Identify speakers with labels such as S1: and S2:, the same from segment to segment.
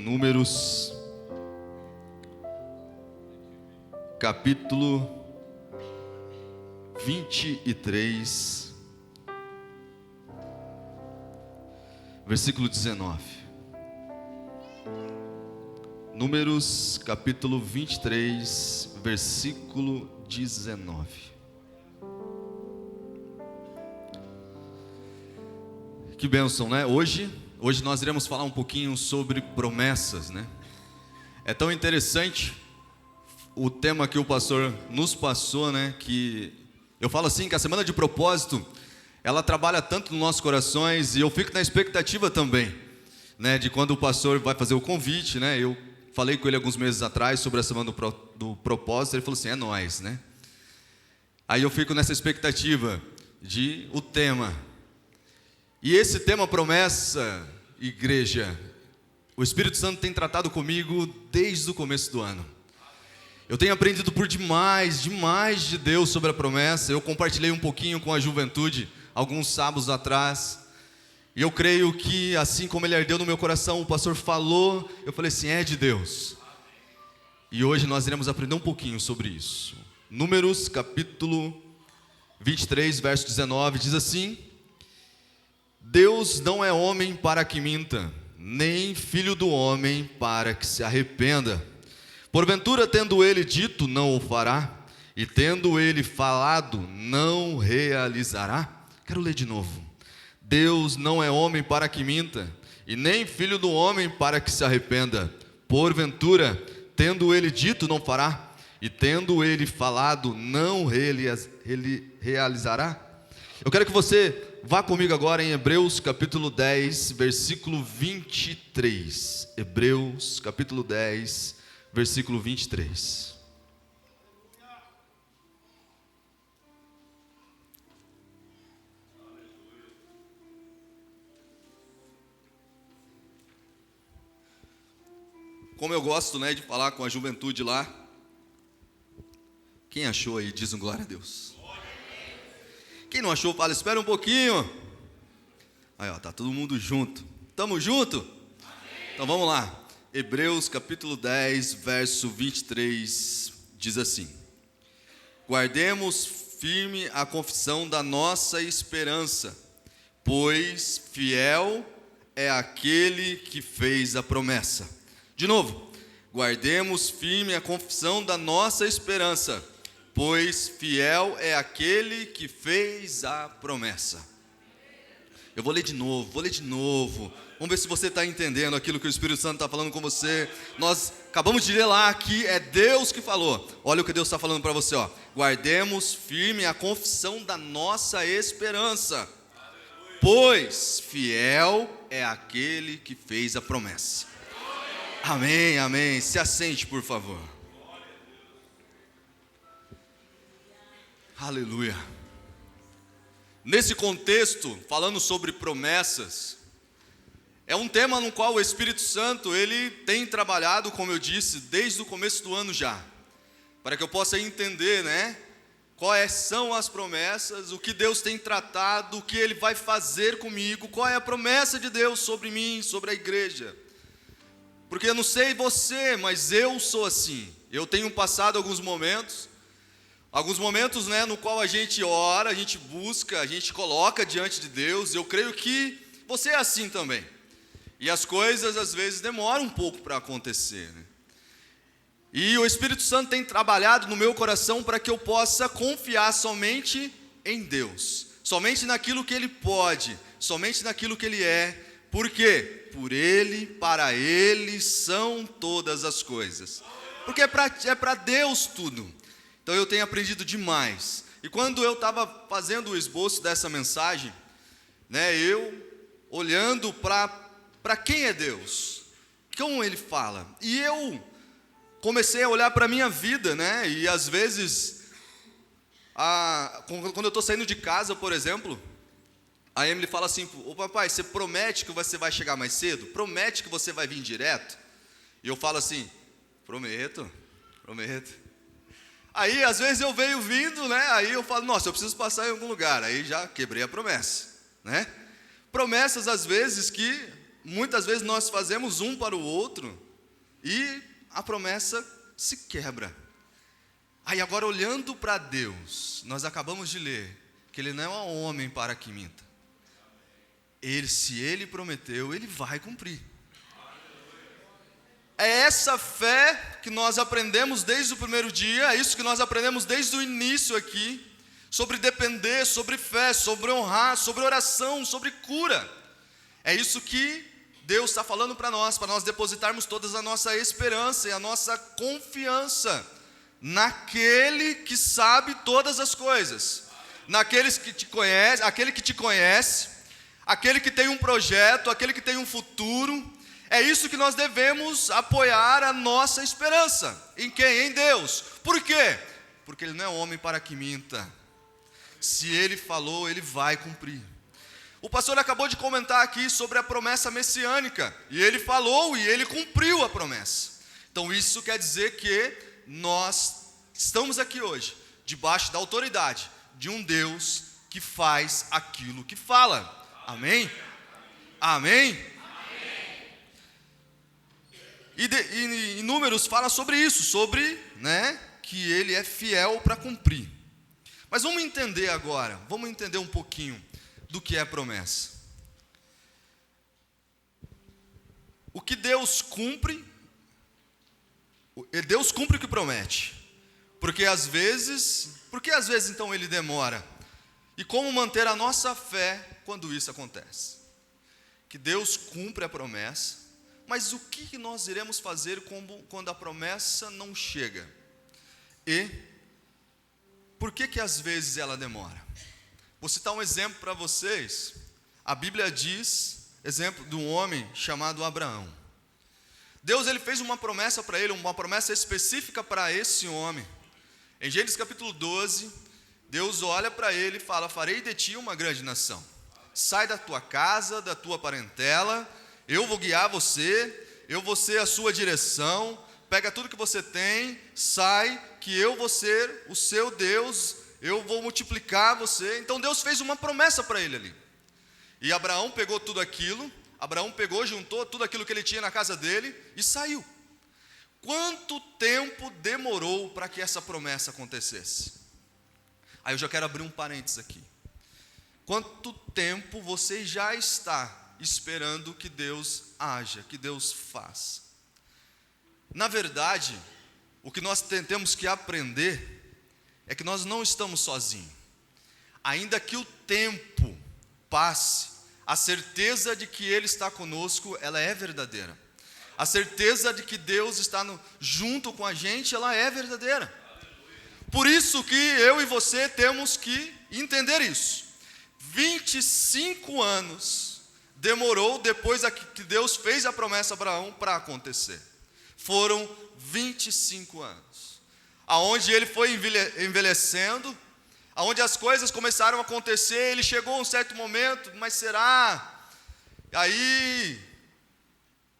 S1: Números, capítulo 23, versículo 19. Números, capítulo 23, versículo 19. Que bênção, né? Hoje nós iremos falar um pouquinho sobre promessas, né? É tão interessante o tema que o pastor nos passou, né? Que eu falo assim, que a semana de propósito, ela trabalha tanto nos nossos corações, e eu fico na expectativa também, né? De quando o pastor vai fazer o convite, né? Eu falei com ele alguns meses atrás sobre a semana do propósito, ele falou assim, é nóis, né? Aí eu fico nessa expectativa de o tema. E esse tema promessa, igreja, o Espírito Santo tem tratado comigo desde o começo do ano. Eu tenho aprendido por demais de Deus sobre a promessa. Eu compartilhei um pouquinho com a juventude alguns sábados atrás. E eu creio que assim como ele ardeu no meu coração, o pastor falou, eu falei assim, é de Deus. E hoje nós iremos aprender um pouquinho sobre isso. Números capítulo 23, verso 19, diz assim: Deus não é homem para que minta, nem filho do homem para que se arrependa. Porventura, tendo ele dito, não o fará, e tendo ele falado, não realizará? Quero ler de novo. Deus não é homem para que minta, e nem filho do homem para que se arrependa. Porventura, tendo ele dito, não fará, e tendo ele falado, não realizará? Eu quero que você vá comigo agora em Hebreus capítulo 10, versículo 23. Hebreus capítulo 10, versículo 23. Como eu gosto, né, de falar com a juventude lá. Quem achou aí, diz um glória a Deus. Quem não achou, fala, espera um pouquinho. Aí, ó, tá todo mundo junto. Tamo junto? Amém. Então vamos lá. Hebreus capítulo 10, verso 23, diz assim: Guardemos firme a confissão da nossa esperança, pois fiel é aquele que fez a promessa. De novo, guardemos firme a confissão da nossa esperança, pois fiel é aquele que fez a promessa. Eu vou ler de novo. Vamos ver se você está entendendo aquilo que o Espírito Santo está falando com você. Nós acabamos de ler lá que é Deus que falou. Olha o que Deus está falando para você, ó. Guardemos firme a confissão da nossa esperança, pois fiel é aquele que fez a promessa. Amém, amém. Se assente, por favor. Aleluia. Nesse contexto, falando sobre promessas, é um tema no qual o Espírito Santo, ele tem trabalhado, como eu disse, desde o começo do ano já, para que eu possa entender, né, quais são as promessas, o que Deus tem tratado, o que Ele vai fazer comigo, qual é a promessa de Deus sobre mim, sobre a igreja. Porque eu não sei você, mas eu sou assim. Eu tenho passado alguns momentos, né, no qual a gente ora, a gente busca, a gente coloca diante de Deus. Eu creio que você é assim também. E as coisas às vezes demoram um pouco para acontecer, né? E o Espírito Santo tem trabalhado no meu coração para que eu possa confiar somente em Deus, somente naquilo que Ele pode, somente naquilo que Ele é. Por quê? Por Ele, para Ele são todas as coisas. Porque é para Deus tudo. Então eu tenho aprendido demais. E quando eu estava fazendo o esboço dessa mensagem, né, eu olhando para quem é Deus, como Ele fala, e eu comecei a olhar para a minha vida, né, e às vezes, quando eu estou saindo de casa, por exemplo, a Emily fala assim, ô papai, você promete que você vai chegar mais cedo? Promete que você vai vir direto? E eu falo assim, prometo. Aí, às vezes eu venho vindo, né? Aí eu falo, nossa, eu preciso passar em algum lugar. Aí já quebrei a promessa, né? Promessas, às vezes, que muitas vezes nós fazemos um para o outro e a promessa se quebra. Aí agora, olhando para Deus, nós acabamos de ler que Ele não é um homem para que minta. Se Ele prometeu, Ele vai cumprir. É essa fé que nós aprendemos desde o primeiro dia, é isso que nós aprendemos desde o início aqui, sobre depender, sobre fé, sobre honrar, sobre oração, sobre cura. É isso que Deus está falando para nós depositarmos toda a nossa esperança e a nossa confiança naquele que sabe todas as coisas, naqueles que te conhece, aquele que te conhece, aquele que tem um projeto, aquele que tem um futuro. É isso que nós devemos apoiar a nossa esperança. Em quem? Em Deus. Por quê? Porque Ele não é homem para que minta. Se Ele falou, Ele vai cumprir. O pastor acabou de comentar aqui sobre a promessa messiânica. E ele falou e ele cumpriu a promessa. Então isso quer dizer que nós estamos aqui hoje, debaixo da autoridade de um Deus que faz aquilo que fala. Amém? Amém? E Números fala sobre isso, sobre, que Ele é fiel para cumprir. Mas vamos entender agora, vamos entender um pouquinho do que é promessa. O que Deus cumpre o que promete. Porque às vezes então Ele demora? E como manter a nossa fé quando isso acontece? Que Deus cumpre a promessa. Mas o que nós iremos fazer quando a promessa não chega? E por que às vezes ela demora? Vou citar um exemplo para vocês. A Bíblia diz, exemplo de um homem chamado Abraão. Deus ele fez uma promessa para ele, uma promessa específica para esse homem. Em Gênesis capítulo 12, Deus olha para ele e fala: farei de ti uma grande nação. Sai da tua casa, da tua parentela, eu vou guiar você, eu vou ser a sua direção, pega tudo que você tem, sai, que eu vou ser o seu Deus, eu vou multiplicar você. Então Deus fez uma promessa para ele ali. E Abraão pegou tudo aquilo, juntou tudo aquilo que ele tinha na casa dele e saiu. Quanto tempo demorou para que essa promessa acontecesse? Aí eu já quero abrir um parênteses aqui. Quanto tempo você já está esperando que Deus haja, que Deus faça? Na verdade, o que nós temos que aprender é que nós não estamos sozinhos. Ainda que o tempo passe, a certeza de que Ele está conosco, ela é verdadeira. A certeza de que Deus está junto com a gente, ela é verdadeira. Por isso que eu e você temos que entender isso. 25 anos demorou depois que Deus fez a promessa a Abraão para acontecer. Foram 25 anos. Aonde ele foi envelhecendo, aonde as coisas começaram a acontecer, ele chegou a um certo momento, mas será?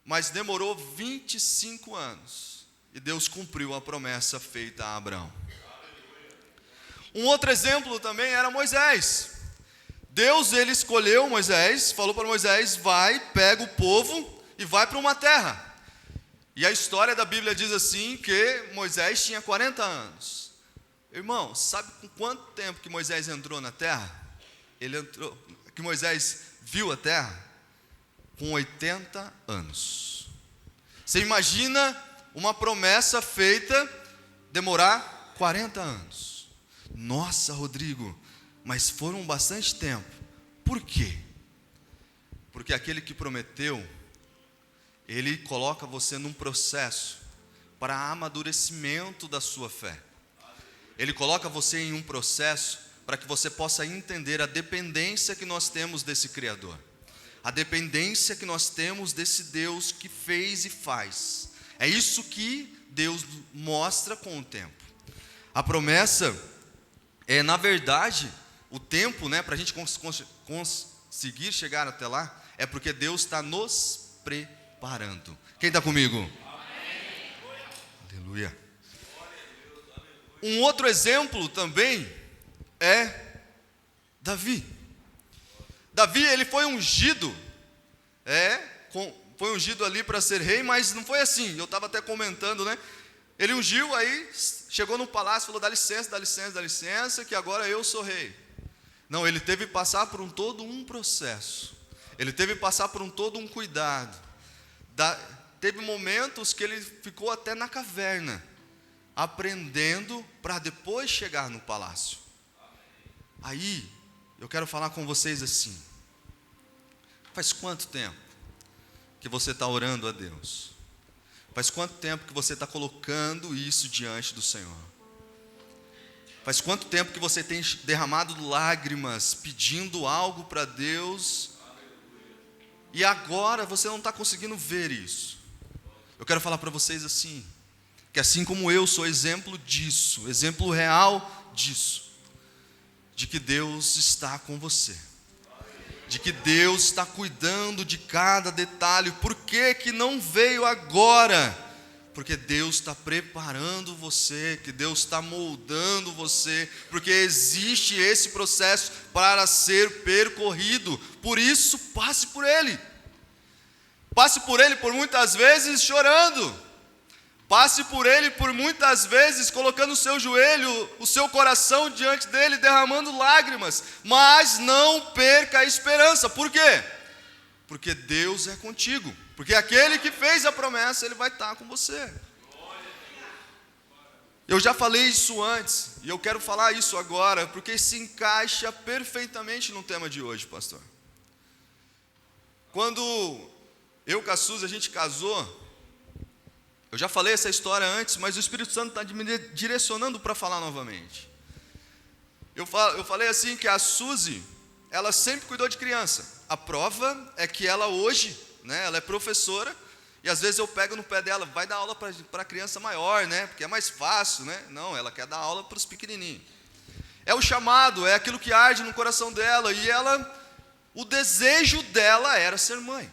S1: Mas demorou 25 anos. E Deus cumpriu a promessa feita a Abraão. Um outro exemplo também era Moisés. Deus, ele escolheu Moisés, falou para Moisés: vai, pega o povo e vai para uma terra. E a história da Bíblia diz assim, que Moisés tinha 40 anos. Irmão, sabe com quanto tempo que Moisés entrou na terra? Que Moisés viu a terra? Com 80 anos. Você imagina uma promessa feita demorar 40 anos. Nossa, Rodrigo, mas foram bastante tempo. Por quê? Porque aquele que prometeu, ele coloca você num processo para amadurecimento da sua fé. Ele coloca você em um processo para que você possa entender a dependência que nós temos desse Criador. A dependência que nós temos desse Deus que fez e faz. É isso que Deus mostra com o tempo. A promessa na verdade, o tempo, para a gente conseguir chegar até lá, é porque Deus está nos preparando. Quem está comigo? Amém. Aleluia. Um outro exemplo também é Davi. Davi, ele foi ungido foi ungido ali para ser rei, mas não foi assim. Eu estava até comentando, né? Ele ungiu, aí chegou no palácio, falou: dá licença, dá licença, dá licença, que agora eu sou rei. Não, ele teve que passar por todo um processo. Ele teve que passar por todo um cuidado. Teve momentos que ele ficou até na caverna, aprendendo para depois chegar no palácio. Aí, eu quero falar com vocês assim: faz quanto tempo que você está orando a Deus? Faz quanto tempo que você está colocando isso diante do Senhor? Faz quanto tempo que você tem derramado lágrimas, pedindo algo para Deus, e agora você não está conseguindo ver isso? Eu quero falar para vocês assim, que assim como eu sou exemplo disso, exemplo real disso, de que Deus está com você, de que Deus está cuidando de cada detalhe. Por que que não veio agora? Porque Deus está preparando você, que Deus está moldando você, porque existe esse processo para ser percorrido. Por isso, passe por ele. Passe por ele por muitas vezes chorando. Passe por ele por muitas vezes colocando o seu joelho, o seu coração diante dele, derramando lágrimas. Mas não perca a esperança. Por quê? Porque Deus é contigo. Porque aquele que fez a promessa, ele vai estar com você. Eu já falei isso antes, e eu quero falar isso agora, porque se encaixa perfeitamente no tema de hoje, pastor. Quando eu com a Suzy, a gente casou, eu já falei essa história antes, mas o Espírito Santo está me direcionando para falar novamente. Eu falei assim que a Suzy, ela sempre cuidou de criança. A prova é que ela hoje, né, ela é professora, e às vezes eu pego no pé dela: vai dar aula para criança maior, né, porque é mais fácil, né? Não, ela quer dar aula para os pequenininhos. É o chamado, é aquilo que arde no coração dela, e o desejo dela era ser mãe.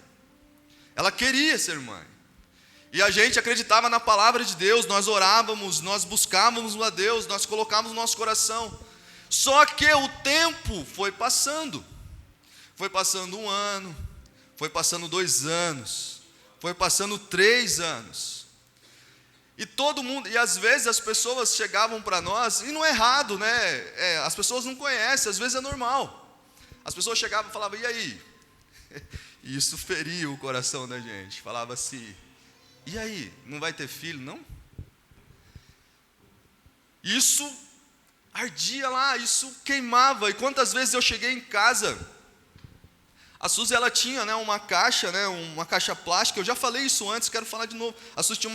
S1: Ela queria ser mãe. E a gente acreditava na palavra de Deus, nós orávamos, nós buscávamos a Deus, nós colocávamos no nosso coração. Só que o tempo foi passando. Foi passando 1 ano, foi passando 2 anos, foi passando 3 anos. E todo mundo, e às vezes as pessoas chegavam para nós, e não é errado, né? As pessoas não conhecem, às vezes é normal. As pessoas chegavam e falavam: e aí? E isso feria o coração da gente. Falava assim: e aí, não vai ter filho, não? Isso ardia lá, isso queimava. E quantas vezes eu cheguei em casa, a Suzy, ela tinha, né, uma caixa plástica. Eu já falei isso antes, quero falar de novo. A Suzy tinha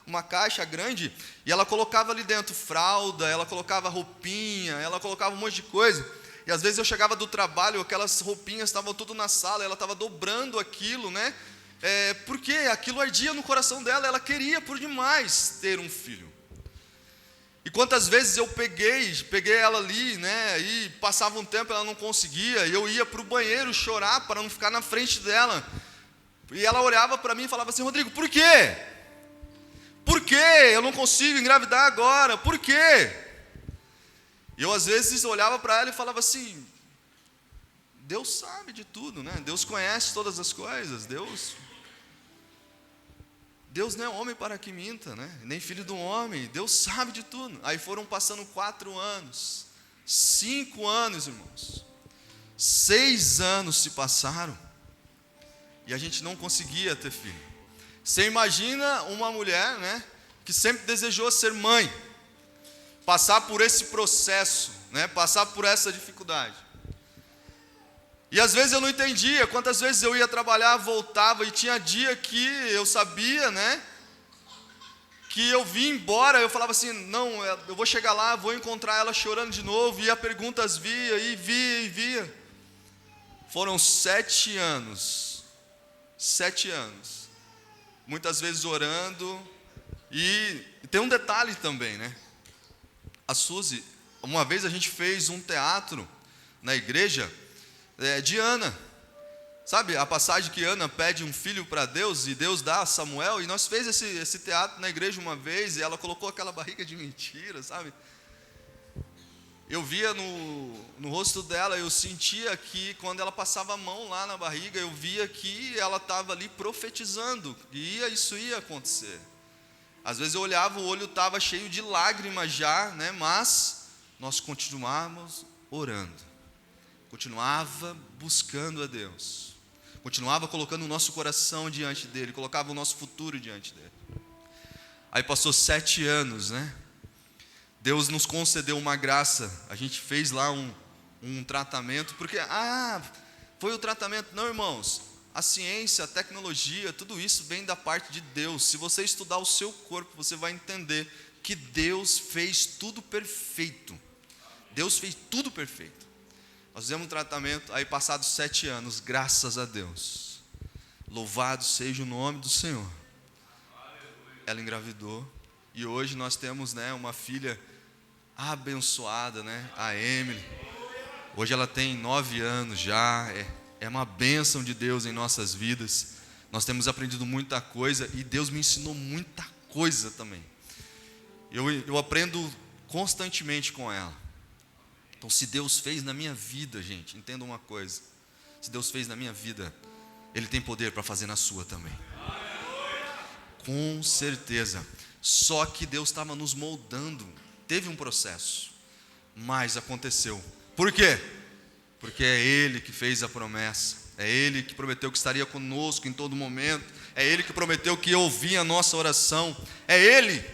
S1: uma caixa grande, e ela colocava ali dentro fralda, ela colocava roupinha, ela colocava um monte de coisa. E às vezes eu chegava do trabalho, aquelas roupinhas estavam tudo na sala, ela estava dobrando aquilo, né? Porque aquilo ardia no coração dela, ela queria por demais ter um filho. E quantas vezes eu peguei ela ali, né, e passava um tempo, ela não conseguia, e eu ia para o banheiro chorar para não ficar na frente dela. E ela olhava para mim e falava assim: Rodrigo, por quê? Por quê? Eu não consigo engravidar agora, por quê? E eu às vezes olhava para ela e falava assim: Deus sabe de tudo, né? Deus conhece todas as coisas, Deus não é homem para que minta, né? Nem filho do homem. Deus sabe de tudo. Aí foram passando 4 anos, 5 anos, irmãos. 6 anos se passaram, e a gente não conseguia ter filho. Você imagina uma mulher, né, que sempre desejou ser mãe, passar por esse processo, né, passar por essa dificuldade. E às vezes eu não entendia, quantas vezes eu ia trabalhar, voltava, e tinha dia que eu sabia, né, que eu vim embora, eu falava assim: não, eu vou chegar lá, vou encontrar ela chorando de novo, e as perguntas via. Foram 7 anos, 7 anos, muitas vezes orando. E tem um detalhe também, né, a Suzy, uma vez a gente fez um teatro na igreja, de Ana, sabe a passagem que Ana pede um filho para Deus, e Deus dá a Samuel, e nós fez esse teatro na igreja uma vez, e ela colocou aquela barriga de mentira, sabe? eu via no rosto dela, eu sentia que quando ela passava a mão lá na barriga, eu via que ela estava ali profetizando, que isso ia acontecer. Às vezes eu olhava, o olho estava cheio de lágrimas já, né? Mas nós continuávamos orando, continuava buscando a Deus, continuava colocando o nosso coração diante dele, colocava o nosso futuro diante dele. Aí passou 7 anos, né? Deus nos concedeu uma graça, a gente fez lá um tratamento, porque, foi o tratamento. Não, irmãos, a ciência, a tecnologia, tudo isso vem da parte de Deus. Se você estudar o seu corpo, você vai entender que Deus fez tudo perfeito. Deus fez tudo perfeito. Nós fizemos um tratamento, aí passados 7 anos, graças a Deus, louvado seja o nome do Senhor, ela engravidou, e hoje nós temos, né, uma filha abençoada, né, a Emily. Hoje ela tem 9 anos já, é uma bênção de Deus em nossas vidas. Nós temos aprendido muita coisa, e Deus me ensinou muita coisa também. Eu aprendo constantemente com ela. Então, se Deus fez na minha vida, gente, entenda uma coisa: se Deus fez na minha vida, Ele tem poder para fazer na sua também. Com certeza. Só que Deus estava nos moldando. Teve um processo, mas aconteceu. Por quê? Porque é Ele que fez a promessa. É Ele que prometeu que estaria conosco em todo momento. É Ele que prometeu que ouvia a nossa oração. É Ele.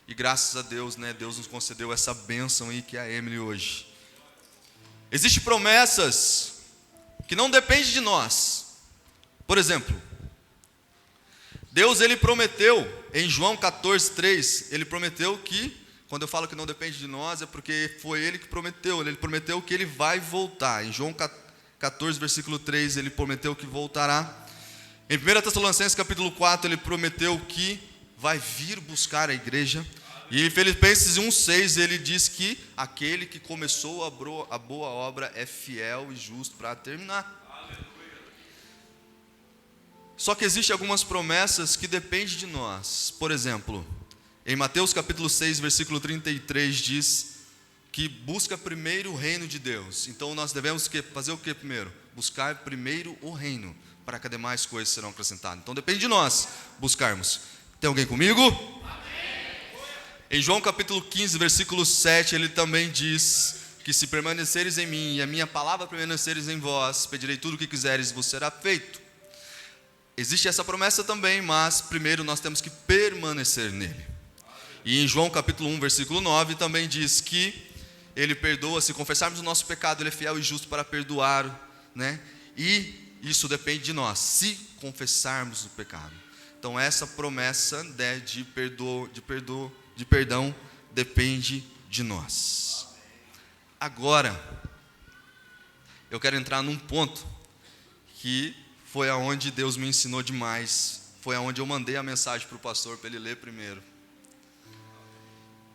S1: E graças a Deus, né, Deus nos concedeu essa bênção aí que é a Emily hoje. Existem promessas que não dependem de nós. Por exemplo, Deus, Ele prometeu em João 14:3, Ele prometeu que, quando eu falo que não depende de nós, é porque foi Ele que prometeu. Ele prometeu que Ele vai voltar. Em João 14, versículo 3, Ele prometeu que voltará. Em 1 Tessalonicenses capítulo 4, Ele prometeu que vai vir buscar a igreja. E em Filipenses 1:6, Ele diz que aquele que começou a boa obra é fiel e justo para terminar. Só que existem algumas promessas que dependem de nós. Por exemplo, em Mateus capítulo 6, versículo 33, diz que busca primeiro o reino de Deus. Então nós devemos fazer o que primeiro? Buscar primeiro o reino, para que demais coisas serão acrescentadas. Então depende de nós buscarmos. Tem alguém comigo? Amém. Em João capítulo 15, versículo 7, ele também diz que se permaneceres em mim e a minha palavra permaneceres em vós, pedirei tudo o que quiseres e vos será feito. Existe essa promessa também, mas primeiro nós temos que permanecer nele. E em João capítulo 1, versículo 9, também diz que Ele perdoa, se confessarmos o nosso pecado, Ele é fiel e justo para perdoar, né? E isso depende de nós, se confessarmos o pecado. Então essa promessa, né, de perdão depende de nós. Agora, eu quero entrar num ponto que foi aonde Deus me ensinou demais. Foi aonde eu mandei a mensagem para o pastor para ele ler primeiro,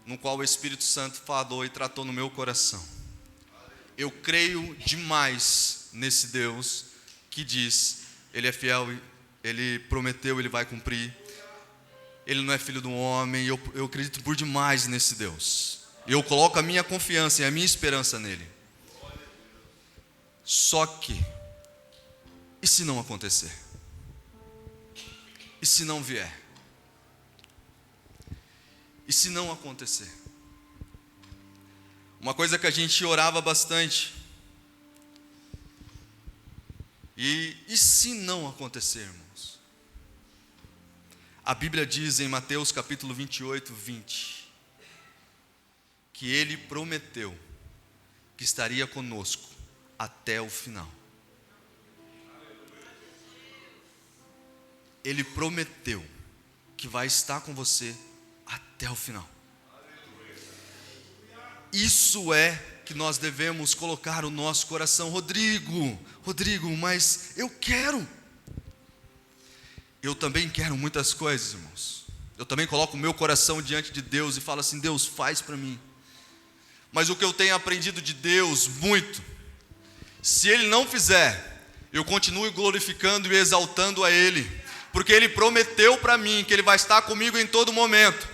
S1: no qual o Espírito Santo falou e tratou no meu coração. Eu creio demais nesse Deus que diz, Ele é fiel, Ele prometeu, Ele vai cumprir. Ele não é filho do homem. Eu acredito por demais nesse Deus. Eu coloco a minha confiança e a minha esperança nele. Só que, e se não acontecer? E se não vier? E se não acontecer? Uma coisa que a gente orava bastante. E se não acontecer, irmãos? A Bíblia diz em Mateus capítulo 28, 20, que Ele prometeu que estaria conosco até o final. Ele prometeu que vai estar com você até o final. Isso é que nós devemos colocar o nosso coração. Rodrigo, mas eu quero. Eu também quero muitas coisas, irmãos. Eu também coloco o meu coração diante de Deus e falo assim, Deus, faz para mim. Mas o que eu tenho aprendido de Deus muito, se Ele não fizer, eu continuo glorificando e exaltando a Ele, porque Ele prometeu para mim que Ele vai estar comigo em todo momento.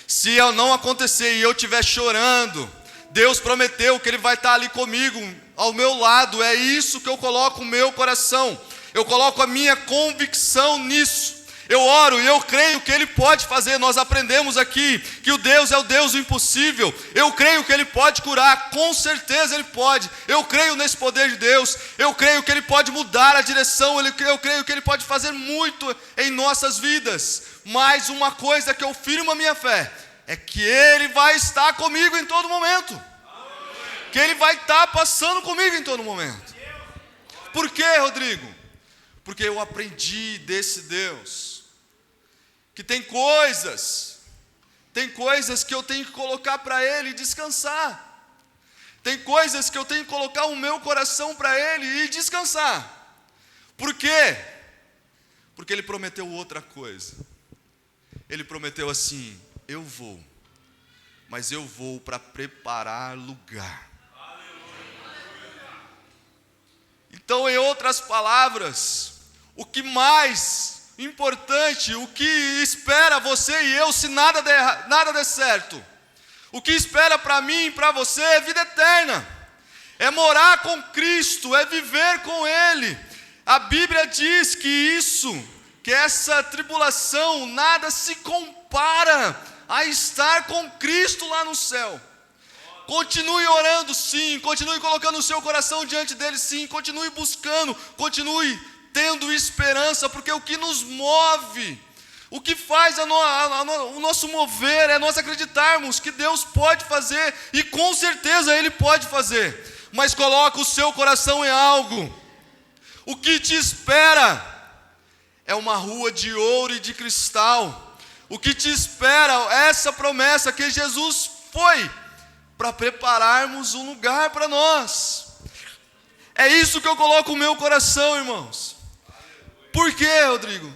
S1: Se não acontecer e eu estiver chorando, Deus prometeu que Ele vai estar ali comigo, ao meu lado. É isso que eu coloco o meu coração. Eu coloco a minha convicção nisso. Eu oro e eu creio que Ele pode fazer. Nós aprendemos aqui que o Deus é o Deus do impossível. Eu creio que Ele pode curar, com certeza Ele pode. Eu creio nesse poder de Deus. Eu creio que Ele pode mudar a direção. Eu creio que Ele pode fazer muito em nossas vidas. Mas uma coisa que eu firmo a minha fé é que Ele vai estar comigo em todo momento. Que Ele vai estar passando comigo em todo momento. Por quê, Rodrigo? Porque eu aprendi desse Deus que tem coisas que eu tenho que colocar para Ele e descansar. Tem coisas que eu tenho que colocar o meu coração para Ele e descansar. Por quê? Porque Ele prometeu outra coisa. Ele prometeu assim: eu vou, mas eu vou para preparar lugar. Então, em outras palavras, o que mais importante, o que espera você e eu se nada der certo, o que espera para mim e para você é vida eterna, é morar com Cristo, é viver com Ele. A Bíblia diz que essa tribulação nada se compara a estar com Cristo lá no céu. Continue orando, sim, continue colocando o seu coração diante dele, sim, continue buscando, continue tendo esperança, porque o que nos move, o que faz o nosso mover é nós acreditarmos que Deus pode fazer, e com certeza Ele pode fazer, mas coloca o seu coração em algo. O que te espera é uma rua de ouro e de cristal. O que te espera é essa promessa que Jesus foi para prepararmos um lugar para nós. É isso que eu coloco no meu coração, irmãos. Por quê, Rodrigo?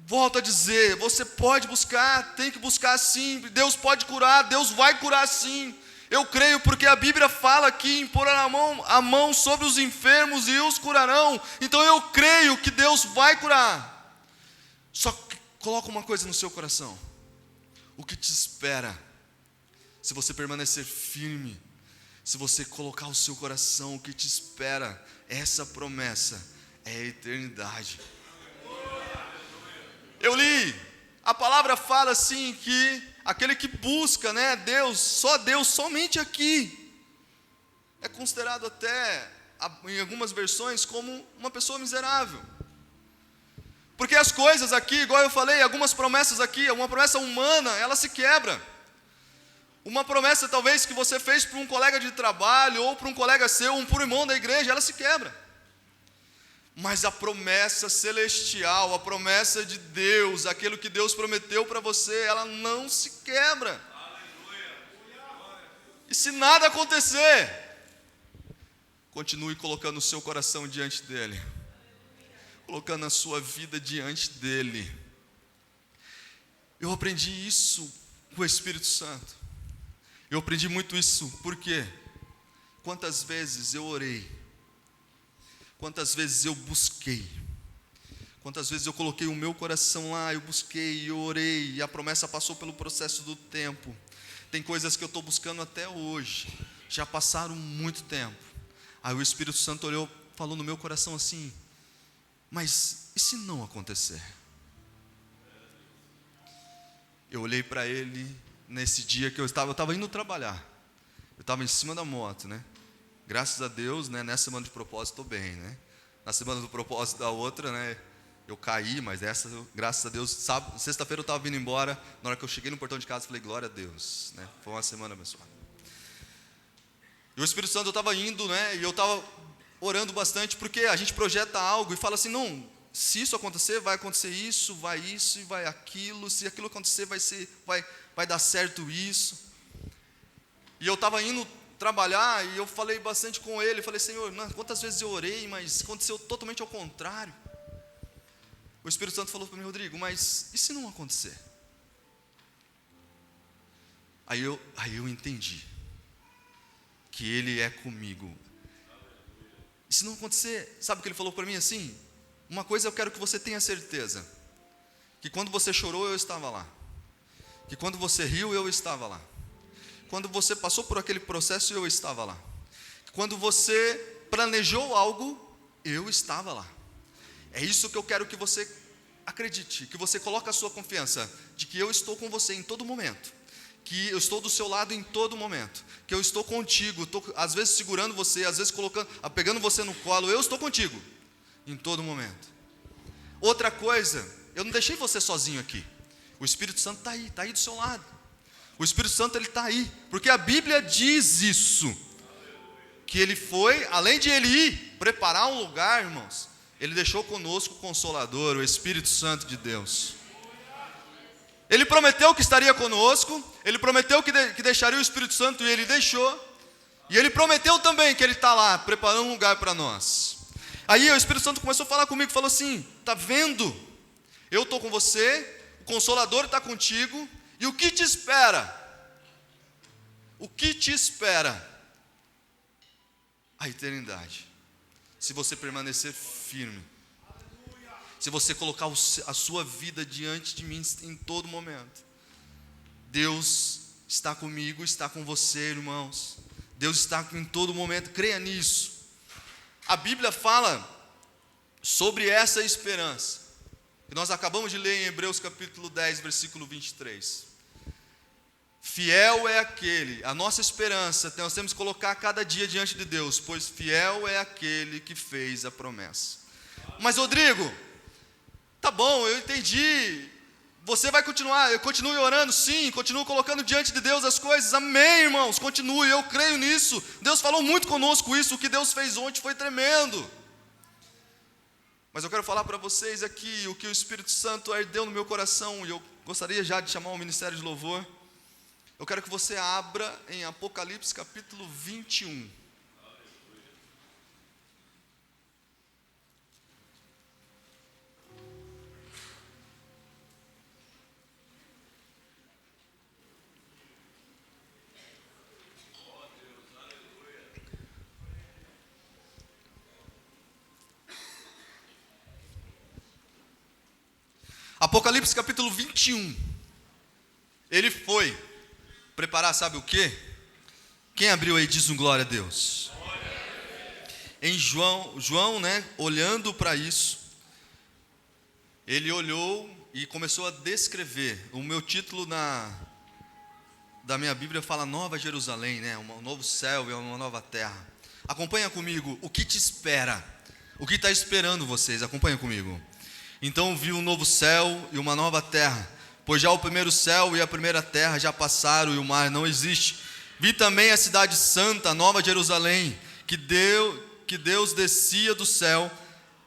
S1: Volto a dizer, você pode buscar, tem que buscar sim. Deus pode curar, Deus vai curar sim. Eu creio porque a Bíblia fala aqui em pôr a mão sobre os enfermos e os curarão. Então eu creio que Deus vai curar. Só que coloca uma coisa no seu coração: o que te espera, se você permanecer firme, se você colocar o seu coração, o que te espera, essa promessa é a eternidade. Eu li, a palavra fala assim que aquele que busca, né, Deus, somente aqui, é considerado até, em algumas versões, como uma pessoa miserável. Porque as coisas aqui, igual eu falei, algumas promessas aqui, uma promessa humana, ela se quebra. Uma promessa talvez que você fez para um colega de trabalho, ou para um colega seu, por um irmão da igreja, ela se quebra. Mas a promessa celestial, a promessa de Deus, aquilo que Deus prometeu para você, ela não se quebra. E se nada acontecer, continue colocando o seu coração diante dele, colocando a sua vida diante dele. Eu aprendi isso com o Espírito Santo. Eu aprendi muito isso, porque quantas vezes eu orei, quantas vezes eu busquei, quantas vezes eu coloquei o meu coração lá, eu busquei, eu orei, e a promessa passou pelo processo do tempo. Tem coisas que eu estou buscando até hoje, já passaram muito tempo. Aí o Espírito Santo olhou, falou no meu coração assim: mas e se não acontecer? Eu olhei para ele nesse dia que eu estava indo trabalhar. Eu estava em cima da moto, né? Graças a Deus, né, nessa semana de propósito estou bem, né? Na semana do propósito da outra, né, eu caí, mas essa, graças a Deus, sexta-feira eu estava vindo embora. Na hora que eu cheguei no portão de casa, falei: glória a Deus, né? Foi uma semana abençoada. E o Espírito Santo, eu estava indo, né, e eu estava orando bastante, porque a gente projeta algo e fala assim: não, se isso acontecer, vai acontecer isso e vai aquilo. Se aquilo acontecer, vai dar certo isso. E eu estava indo trabalhar e eu falei bastante com ele. Falei: Senhor, quantas vezes eu orei, mas aconteceu totalmente ao contrário. O Espírito Santo falou para mim: Rodrigo, mas e se não acontecer? Aí eu entendi que Ele é comigo. E se não acontecer, sabe o que Ele falou para mim assim? Uma coisa eu quero que você tenha certeza: que quando você chorou, eu estava lá. Que quando você riu, eu estava lá. quando você passou por aquele processo, eu estava lá. Quando você planejou algo, eu estava lá. É isso que eu quero que você acredite, que você coloque a sua confiança, de que eu estou com você em todo momento, que eu estou do seu lado em todo momento, que eu estou contigo, estou às vezes segurando você, às vezes pegando você no colo, eu estou contigo, em todo momento. Outra coisa, eu não deixei você sozinho aqui, o Espírito Santo está aí do seu lado, o Espírito Santo ele está aí, porque a Bíblia diz isso, que ele foi, além de ele ir preparar um lugar, irmãos, ele deixou conosco o Consolador, o Espírito Santo de Deus. Ele prometeu que estaria conosco, ele prometeu que deixaria o Espírito Santo e ele deixou. E ele prometeu também que ele está lá, preparando um lugar para nós. Aí o Espírito Santo começou a falar comigo, falou assim, está vendo? Eu estou com você, o Consolador está contigo, e o que te espera? O que te espera? A eternidade. Se você permanecer firme, se você colocar a sua vida diante de mim em todo momento, Deus está comigo, está com você, irmãos. Deus está em todo momento, creia nisso. A Bíblia fala sobre essa esperança, que nós acabamos de ler em Hebreus capítulo 10, versículo 23. Fiel é aquele, a nossa esperança, nós temos que colocar cada dia diante de Deus, pois fiel é aquele que fez a promessa. Mas Rodrigo, tá bom, eu entendi, você vai continuar, eu continue orando, sim, continuo colocando diante de Deus as coisas, amém, irmãos, continue, eu creio nisso, Deus falou muito conosco isso, o que Deus fez ontem foi tremendo. Mas eu quero falar para vocês aqui, o que o Espírito Santo ardeu no meu coração, e eu gostaria já de chamar o Ministério de Louvor. Eu quero que você abra em Apocalipse capítulo 21. Apocalipse capítulo 21. Ele foi preparar, sabe o quê? Quem abriu aí diz um glória a Deus. Em João, né, olhando para isso, ele olhou e começou a descrever. O meu título da minha Bíblia fala Nova Jerusalém, né, um novo céu e uma nova terra. Acompanha comigo, o que te espera? O que está esperando vocês? Acompanha comigo. Então vi um novo céu e uma nova terra, pois já o primeiro céu e a primeira terra já passaram e o mar não existe. Vi também a cidade santa, a Nova Jerusalém, que Deus descia do céu,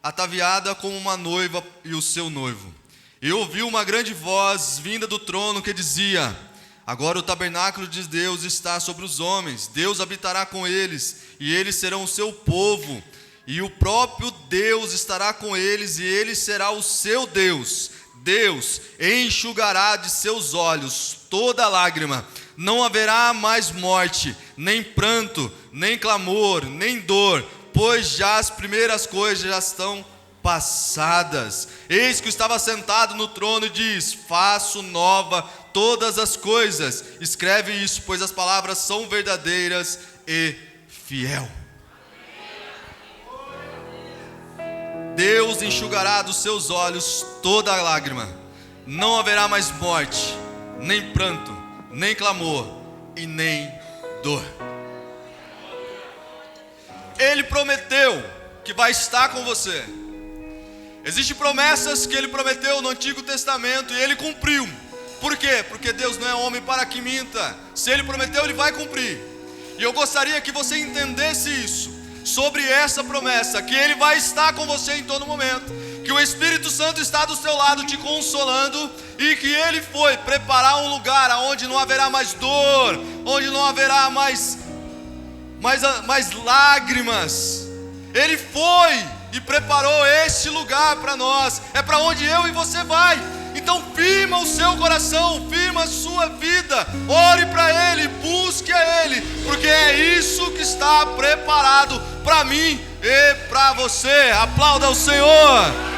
S1: ataviada como uma noiva e o seu noivo. E ouvi uma grande voz vinda do trono que dizia: agora o tabernáculo de Deus está sobre os homens, Deus habitará com eles, e eles serão o seu povo, e o próprio Deus estará com eles, e ele será o seu Deus. Deus enxugará de seus olhos toda lágrima, não haverá mais morte, nem pranto, nem clamor, nem dor, pois já as primeiras coisas já estão passadas. Eis que estava sentado no trono e diz: faço nova todas as coisas. Escreve isso, pois as palavras são verdadeiras e fiel. Deus enxugará dos seus olhos toda a lágrima, não haverá mais morte, nem pranto, nem clamor e nem dor. Ele prometeu que vai estar com você. Existem promessas que ele prometeu no Antigo Testamento e ele cumpriu. Por quê? Porque Deus não é homem para que minta. Se ele prometeu, ele vai cumprir. E eu gostaria que você entendesse isso, sobre essa promessa, que ele vai estar com você em todo momento, que o Espírito Santo está do seu lado te consolando, e que ele foi preparar um lugar onde não haverá mais dor, onde não haverá mais lágrimas. Ele foi e preparou esse lugar para nós. É para onde eu e você vai. Então firma o seu coração, firma a sua vida, ore para Ele, busque a Ele, porque é isso que está preparado para mim e para você. Aplauda o Senhor.